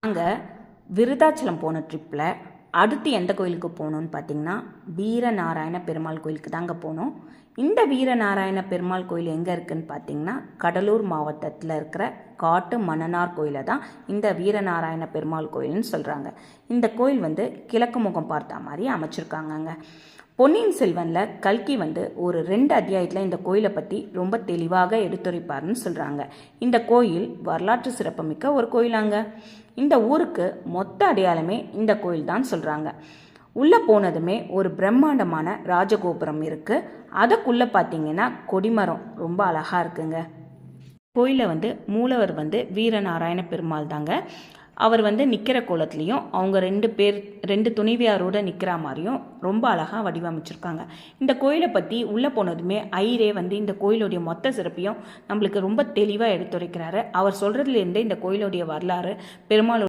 நாங்கள் விருதாச்சலம் போன ட்ரிப்பில் அடுத்து எந்த கோயிலுக்கு போகணுன்னு பார்த்தீங்கன்னா வீரநாராயண பெருமாள் கோயிலுக்கு தாங்க போனோம். இந்த வீரநாராயண பெருமாள் கோயில் எங்கே இருக்குதுன்னு பார்த்தீங்கன்னா கடலூர் மாவட்டத்தில் இருக்கிற காட்டு மணனார் கோயிலை தான் இந்த வீரநாராயண பெருமாள் கோயில்னு சொல்கிறாங்க. இந்த கோயில் கிழக்கு முகம் பார்த்த மாதிரி அமைச்சிருக்காங்கங்க. பொன்னியின் செல்வனில் கல்கி ஒரு 2 அத்தியாயத்தில் இந்த கோயிலை பற்றி ரொம்ப தெளிவாக எடுத்துரைப்பார்னு சொல்கிறாங்க. இந்த கோயில் வரலாற்று சிறப்புமிக்க ஒரு கோயிலாங்க. இந்த ஊருக்கு மொத்த அடையாளமே இந்த கோயில் தான் சொல்கிறாங்க. உள்ளே போனதுமே ஒரு பிரம்மாண்டமான ராஜகோபுரம் இருக்குது. அதுக்குள்ளே பார்த்தீங்கன்னா கொடிமரம் ரொம்ப அழகாக இருக்குங்க. கோயிலை மூலவர் வீரநாராயண பெருமாள் தாங்க. அவர் நிற்கிற கோலத்துலேயும் அவங்க 2 துணைவியாரோடு நிற்கிற மாதிரியும் ரொம்ப அழகாக வடிவமைச்சிருக்காங்க. இந்த கோயிலை பற்றி உள்ளே போனதுமே ஐயரே இந்த கோயிலுடைய மொத்த சிறப்பையும் நம்மளுக்கு ரொம்ப தெளிவாக எடுத்துரைக்கிறாரு. அவர் சொல்கிறதுலேருந்தே இந்த கோயிலுடைய வரலாறு பெருமாள்